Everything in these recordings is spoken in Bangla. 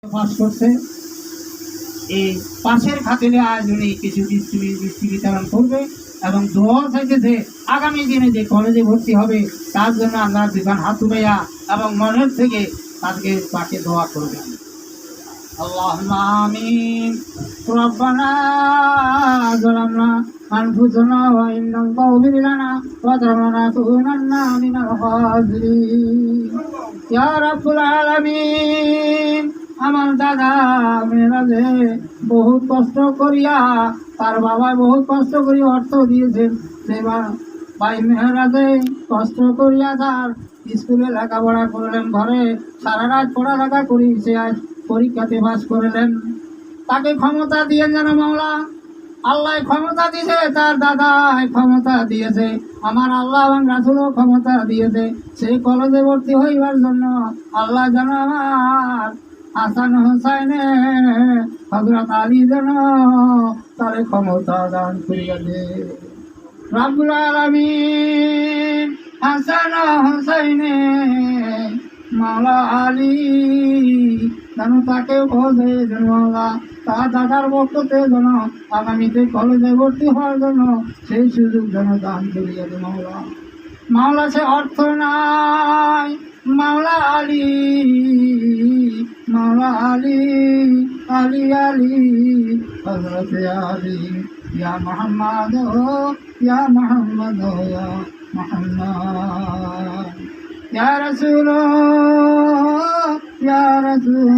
পাস করছে এই পাশের খাতিরে আজ উনি কিছু বৃষ্টি বিতরণ করবে এবং দোয়া চাইতেছে আগামী দিনে যে কলেজে ভর্তি হবে তার জন্য আমরা দুখান হাত উঠাইয়া এবং মনের থেকে তাকে দোয়া করবেন। اللهم آمين. ربنا ظلمنا أنفسنا وإن لم تغفر لنا وترحمنا لنكونن من الخاسرين يا رب العالمين। আমার দাদা মেয়েরাজে বহুত কষ্ট করিয়া তার বাবা বহুত কষ্ট করিয়া অর্থ দিয়েছেন, সেবার ভাই মেয়েরাজে কষ্ট করিয়া তার স্কুলে লেখাপড়া করলেন, ঘরে সারা রাত পড়ালেখা করি সে আজ পরীক্ষাতে পাস করলেন। তাকে ক্ষমতা দিয়ে যেন মাওলা, আল্লাহ ক্ষমতা দিয়েছে, তার দাদা ক্ষমতা দিয়েছে, আমার আল্লাহ এবং রাসূলও ক্ষমতা দিয়েছে সেই কলেজে ভর্তি হইবার জন্য। আল্লাহ যেন আমার হাসান হোসাইনে হযরত আলী যেন তার ক্ষমতা দান করিয়া দে রব্বুল আলামিন। হাসান হোসাইনে মাওলা আলী যেন তাকে বোঝে যেন মাওলা তার দাদার বক্ততে যেন আগামীতে কলেজে ভর্তি হওয়ার জন্য সেই সুযোগ যেন দান করিয়া দে মাওলা। মাওলা সে অর্থ নাই, মাওলা আলী, মাওলা আলী, আলী আলী হযরত আলী ইয়া মুহাম্মদ ইয়া মুহাম্মদ ইয়া মুহাম্মদ ইয়া রাসূল ইয়া রাসূল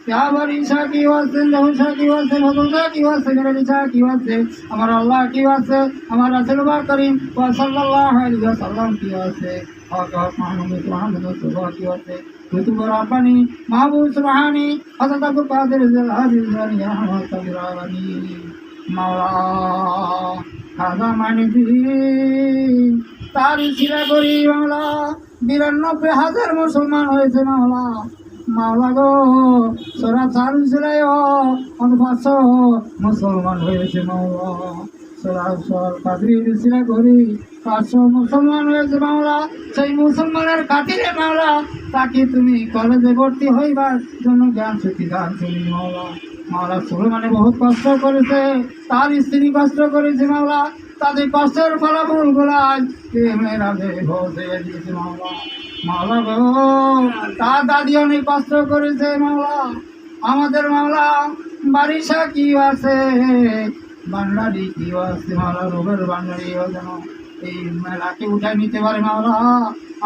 ইয়া বারিশা কি ওয়াসে লহুশা কি ওয়াসে মদুশা কি ওয়াসে গরিশা কি ওয়াসে আমার আল্লাহ কি ওয়াসে আমার রাসূল করিম সাল্লাল্লাহু আলাইহি ওয়াসাল্লাম কি ওয়াসে হযরত মুহাম্মদ সাল্লাল্লাহু কি ওয়াসে কুতুব রাব্বানি মাহবুব সুবহানি হযরত আব্দুল কাদের জিলানী ইয়া মুতাবির আলামিন মাওলা খাজা মানিদ্দিন তার ইশরা করি মাওলা ৯২,০০০ মুসলমান হয়েছে মাওলা। মাওলা গো সোরা চালু ছিলাই ৫০০ মুসলমান হয়েছে মাওলা। সোরা কাদির ইশরা করি ৫০০ মুসলমান হয়েছে মাওলা। সেই মুসলমানের খাতিরে মাওলা তাকে তুমি কলেজে ভর্তি হইবার জন্য জ্ঞান শক্তি দান করি মাওলা। মাওলা সুলেমানে বহুত কষ্ট করেছে, তার স্ত্রী কষ্ট করেছে মাওলা, তাদের কষ্টের ফলাফল গুলাই মেয়েরাজে ভোজে দিয়েছে মাওলা। মাওলা গো তার দাদি অনেক কষ্ট করেছে মাওলা। আমাদের মাওলা বারিশা কি আছে, বান্ডারি কি আছে মাওলা, রোগের বান্ডারিও যেন এই মেলাকে উঠাই নিতে পারে মাওলা।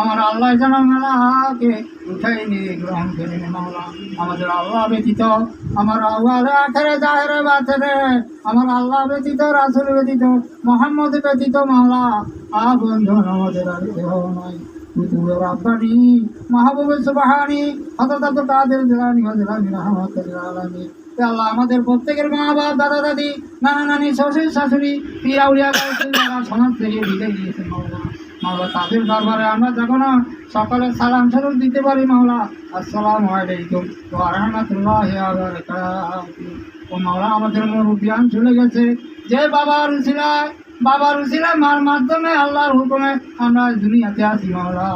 আমার আল্লাহ যেন মেলাকে উঠাই নিয়ে গ্রহণ করে নে মাওলা। আমাদের আল্লাহ ব্যতীত, আমার আল্লাহ আখেরে জাহেরে বাতেরে, আমার আল্লাহ ব্যতীত, রাসূল ব্যতীত, মুহাম্মদ ব্যতীত মাওলা বন্ধন আমাদের আর কেহ নাই। কুতুব রাব্বানি মাহবুব সুবহানি হযরত আব্দুল কাদের জিলানী রাহমাতুল্লাহ আলাইহি। আল্লাহ আমাদের প্রত্যেকের মা বাপ, দাদা দাদি, নানা নানি, শ্বশুর শাশুড়ি, পীর আউলিয়া সমাজ থেকে বিদায় দিয়েছে মাওলা। মাওলা তাদের দরবারে আমরা যখন সকলে সালাম স্বরূপ দিতে পারি মাওলা, আসসালামু আলাইকুম ওয়া রাহমাতুল্লাহি ওয়া বারাকাতুহু। ও মাওলা আমাদের মুরব্বিয়ান চলে গেছে, যে বাবার উসিলায় মার মাধ্যমে আল্লাহর হুকুমে আমরা দুনিয়াতে আছি মাওলা।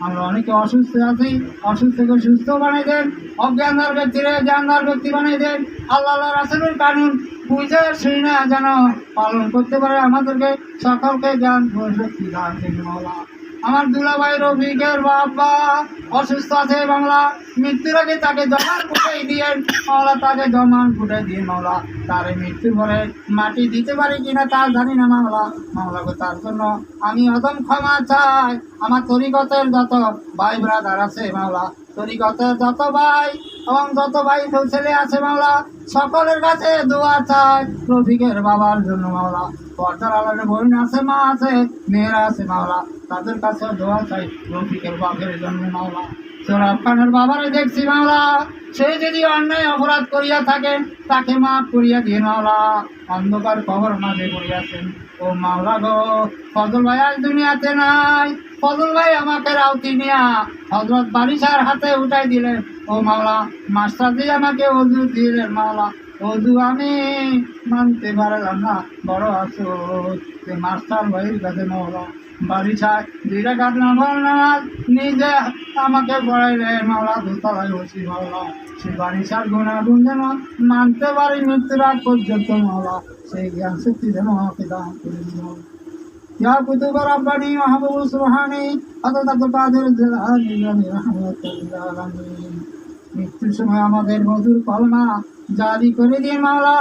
আমরা অনেকে অসুস্থ আছি, অসুস্থকে সুস্থ বানিয়ে দেন, অজ্ঞানদার ব্যক্তিরে জ্ঞানদার ব্যক্তি বানিয়ে দেন। আল্লাহ রাসূলের কানুন বুঝে শুনে যেন পালন করতে পারে, আমাদেরকে সকলকে জ্ঞান শক্তি দান করুন মাওলা। আমার দুলাভাই রফিকের বাবা অসুস্থ আছে বাংলা, মৃত্যুর আগে তাকে জমান ফুটাই দিয়ে মাওলা, তাকে জমান ফুটাই দিয়ে মাওলা, তার মৃত্যুর পরে মাটি দিতে পারি কিনা তা জানি না মাওলা। মাওলাকে তার জন্য আমি অদম ক্ষমা চাই। আমার তরিকতের যত ভাই ব্রাদার আছে মাওলা, তরিকতের যত ভাই এবং যত ভাই ছেলে আছে মাওলা, সকলের কাছে দোয়া চাই রফিকের বাবার জন্য মাওলা। পর্দার আলাদা বোন আছে, মা আছে, মেয়েরা আছে মাওলা, তাদের কাছে দোয়া চাই রফিকের বাপের জন্য মাওলা। সোহরাব খানের বাবারে দেখছি মাওলা, সে যদি অন্যায় অপরাধ করিয়া থাকে তাকে মাফ করিয়া দিয়ে মাওলা, অন্ধকার কবর মাঝে পড়িয়াছেন ও মাওলা গো। ফজল ভাই আজ দুনিয়াতে নাই, ফজল ভাই আমাকে রাউতি নিয়া হযরত বারিশার হাতে উঠাই দিলেন ও মাওলা। মাস্টার দিয়ে আমাকে ওযু দিলেন মাওলা, ওযু আমি মানতে পারলাম না, বড় আফসোস মাস্টার ভাইয়ের কাছে মাওলা। বারিশায় 2 রাকাত নফল নামাজ নিজে আমাকে পড়াইলে মাওলা দোতলায় বসি মাওলা সেই বারিশার গুণাগুণ যেন মানতে পারি মৃত্যুর আগ পর্যন্ত মাওলা সেই জ্ঞান শক্তি যেন আমাকে দান করে দিও। ইয়া কুতুব রাব্বানি মাহবুব সুবহানি হযরত আব্দুল কাদের জিলানী রাহমাতুল্লাহ আলাইহি মৃত্যুর সময় আমাদের মধুর কলমা জারি করে দিন মাওলা,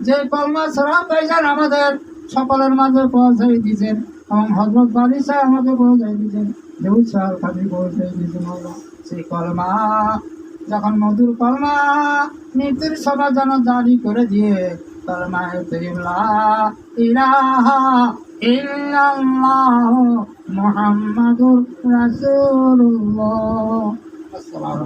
যে কলমা সরাব ভাইজান আমাদের সকলের মাঝে পৌঁছাই দিয়েছেন এবং হযরত বারিশা আমাকে পৌঁছাই দিয়েছেন, দেউদ সাহেব খালি পৌঁছাই দিয়েছেন মাওলা। সেই কলমা যখন মধুর কলমা মৃত্যুর সময় যেন জারি করে দিয়ে কলমা লা ইলাহা ইল্লাল্লাহ মুহাম্মাদুর রাসূলুল্লাহ। আসসালামু